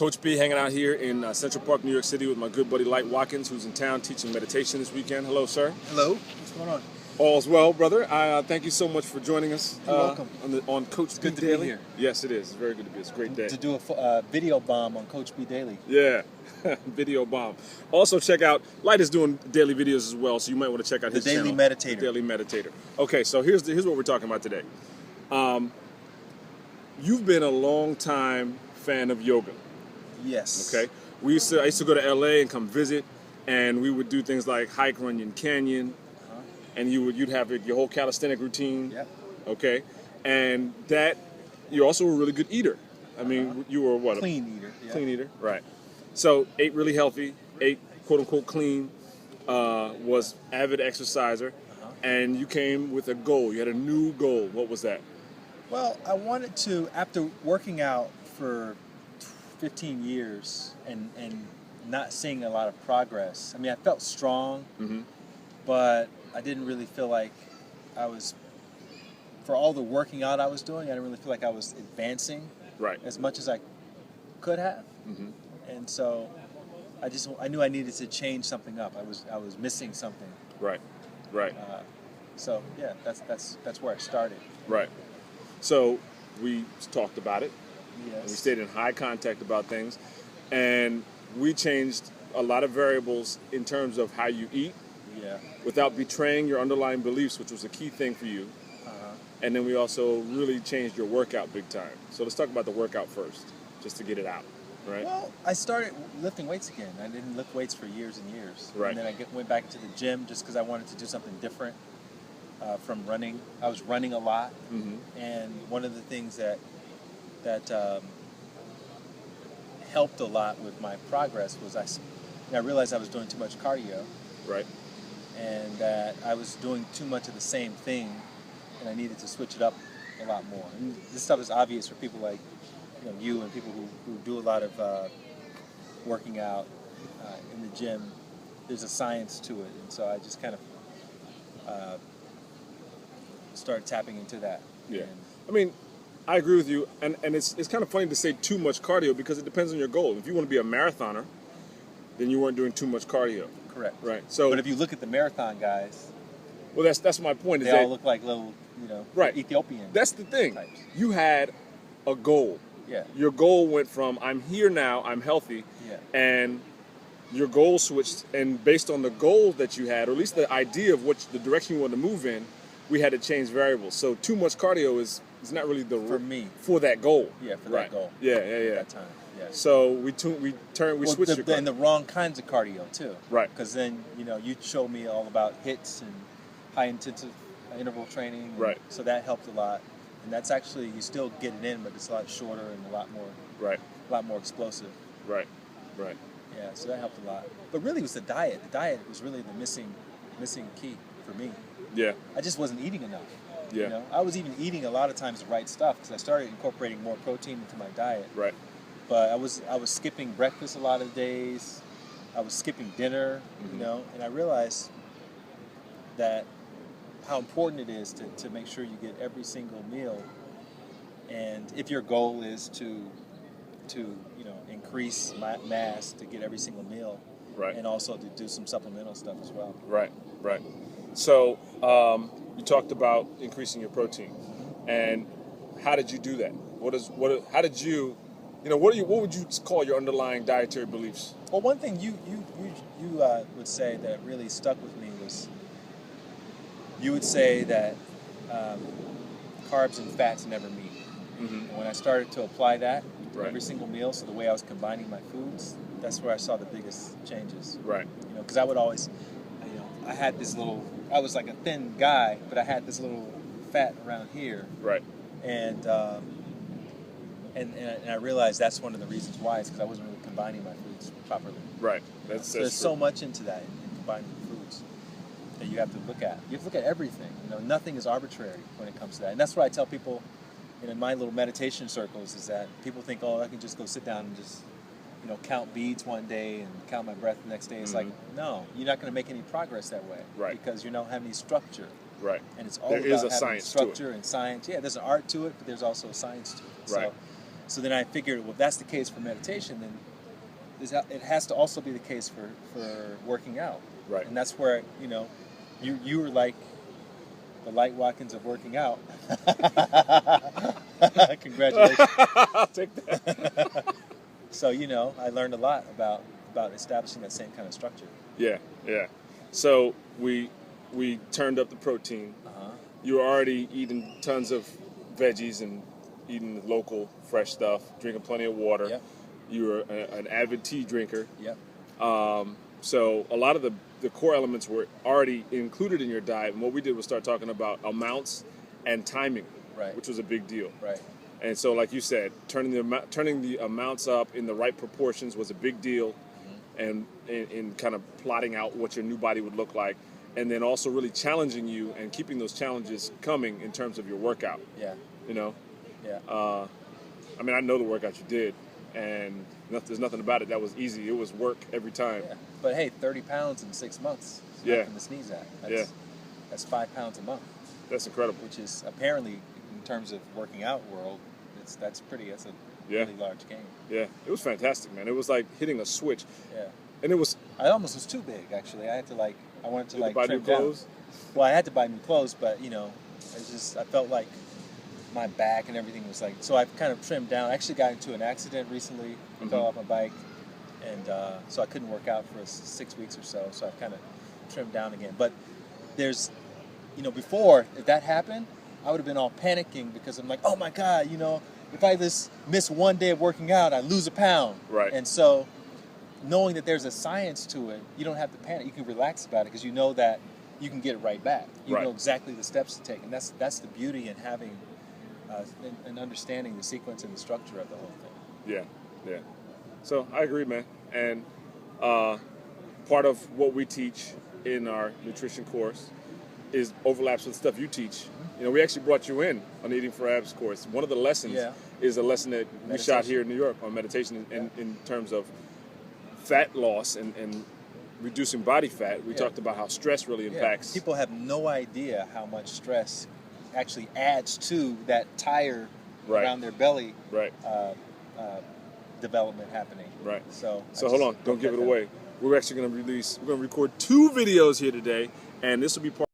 Coach B hanging out here in Central Park, New York City with my good buddy Light Watkins, who's in town teaching meditation this weekend. Hello, sir. Hello. What's going on? All's well, brother. I thank you so much for joining us. You're welcome. On Coach B good to be Daily. here. Yes, it is. It's very good to be. It's a great day. To do a video bomb on Coach B Daily. Yeah, video bomb. Also, check out Light is doing daily videos as well, so you might want to check out his Daily channel. Meditator. The Daily Meditator. Okay, so here's what we're talking about today. You've been a long time fan of yoga. Yes. Okay. I used to go to LA and come visit, and we would do things like hike Runyon Canyon, and you'd have your whole calisthenic routine. Yeah. Okay, and that you're also a really good eater. I mean, you were what? Clean eater. Yeah. Clean eater, right? So ate really healthy, ate quote unquote clean, was avid exerciser, and you came with a goal. You had a new goal. What was that? Well, I wanted to, after working out for 15 years and not seeing a lot of progress. I mean, I felt strong, but I didn't really feel like I was, for all the working out I was doing, I didn't really feel like I was advancing as much as I could have. And so I knew I needed to change something up. I was missing something. Right. So yeah, that's where I started. Right. So we talked about it. Yes. And we stayed in high contact about things, and we changed a lot of variables in terms of how you eat, without betraying your underlying beliefs, which was a key thing for you. And then we also really changed your workout big time. So let's talk about the workout first, just to get it out, right? Well, I started lifting weights again. I didn't lift weights for years and years. Right. And then I went back to the gym just because I wanted to do something different from running. I was running a lot, and one of the things that helped a lot with my progress was I realized I was doing too much cardio, Right. and that I was doing too much of the same thing, and I needed to switch it up a lot more. And this stuff is obvious for people like you and people who do a lot of working out in the gym. There's a science to it, and so I just kind of started tapping into that. Yeah. And I mean, I agree with you, and it's kind of funny to say too much cardio because it depends on your goal. If you want to be a marathoner, then you weren't doing too much cardio. correct. Right. So, But if you look at the marathon guys, well, that's my point. Is they that all look like little, Right. Ethiopian. that's the thing. types. You had a goal. Yeah. Your goal went from I'm here now, I'm healthy, Yeah. and your goal switched, and based on the goal that you had, or at least the idea of the direction you wanted to move in, we had to change variables. So too much cardio is not really For me. for that goal. Yeah, for Right. that goal. Yeah. At that time. Yeah. So we switched your and the wrong kinds of cardio too. Right. Because then you showed me all about hits and high intensive interval training. And Right. So that helped a lot, and that's actually you still get it in, but it's a lot shorter and a lot more explosive. Right. Yeah. So that helped a lot. But really, it was the diet. The diet was really the missing key for me. Yeah. I just wasn't eating enough. Yeah. I was even eating a lot of times the right stuff because I started incorporating more protein into my diet. Right. But I was skipping breakfast a lot of days. I was skipping dinner, and I realized that how important it is to make sure you get every single meal. And if your goal is to increase mass to get every single meal, Right. and also to do some supplemental stuff as well. Right. So you talked about increasing your protein, and how did you do that? What would you call your underlying dietary beliefs? Well, one thing you would say that really stuck with me was you would say that carbs and fats never meet. And when I started to apply that to Right. every single meal, so the way I was combining my foods, that's where I saw the biggest changes. Right. Because I would always, I had this little, I was like a thin guy, but I had this little fat around here, Right. and I realized that's one of the reasons why. It's because I wasn't really combining my foods properly. Right. So there's so much into that in combining the foods that you have to look at. You have to look at everything. Nothing is arbitrary when it comes to that. And that's what I tell people in my little meditation circles is that people think, I can just go sit down and just count beads one day and count my breath the next day. It's like, no, you're not going to make any progress that way. Right. Because you don't have any structure. Right. And it's all There about is a having science to it. structure and science. Yeah, there's an art to it, but there's also a science to it. Right. So then I figured, well, if that's the case for meditation, then it has to also be the case for working out. Right. And that's where, you were like the Light Watkins of working out. Congratulations. I'll take that. So, I learned a lot about establishing that same kind of structure. Yeah, yeah. So we turned up the protein. You were already eating tons of veggies and eating local, fresh stuff, drinking plenty of water. Yep. You were an avid tea drinker. Yep. So a lot of the core elements were already included in your diet. And what we did was start talking about amounts and timing, Right. which was a big deal. Right. And so, like you said, turning the amounts up in the right proportions was a big deal, and in kind of plotting out what your new body would look like, and then also really challenging you and keeping those challenges coming in terms of your workout. Yeah. Yeah. I mean, I know the workout you did, and there's nothing about it that was easy. It was work every time. Yeah. But hey, 30 pounds in 6 months. Is nothing to sneeze at. That's 5 pounds a month. That's incredible. Which is apparently, in terms of working out world, that's a really large gain. Yeah, it was fantastic, man. It was like hitting a switch. Yeah. And it was. I almost was too big, actually. I wanted to buy trim new down. clothes? Well, I had to buy new clothes, but I felt like my back and everything was like. So I've kind of trimmed down. I actually got into an accident recently. I fell off my bike, and so I couldn't work out for 6 weeks or so. So I've kind of trimmed down again. But there's, before, if that happened, I would have been all panicking because I'm like, oh my God, if I just miss one day of working out, I lose a pound. Right. And so knowing that there's a science to it, you don't have to panic. You can relax about it because you know that you can get it right back. You know exactly the steps to take. And that's the beauty in having and understanding the sequence and the structure of the whole thing. Yeah. So I agree, man. And part of what we teach in our nutrition course is overlaps with stuff you teach. We actually brought you in on the Eating for Abs course. One of the lessons is a lesson that we shot here in New York on meditation in terms of fat loss and reducing body fat. We talked about how stress really impacts. People have no idea how much stress actually adds to that tire around their belly development happening. Right. So hold on, don't give it away. We're actually going to record 2 videos here today, and this will be part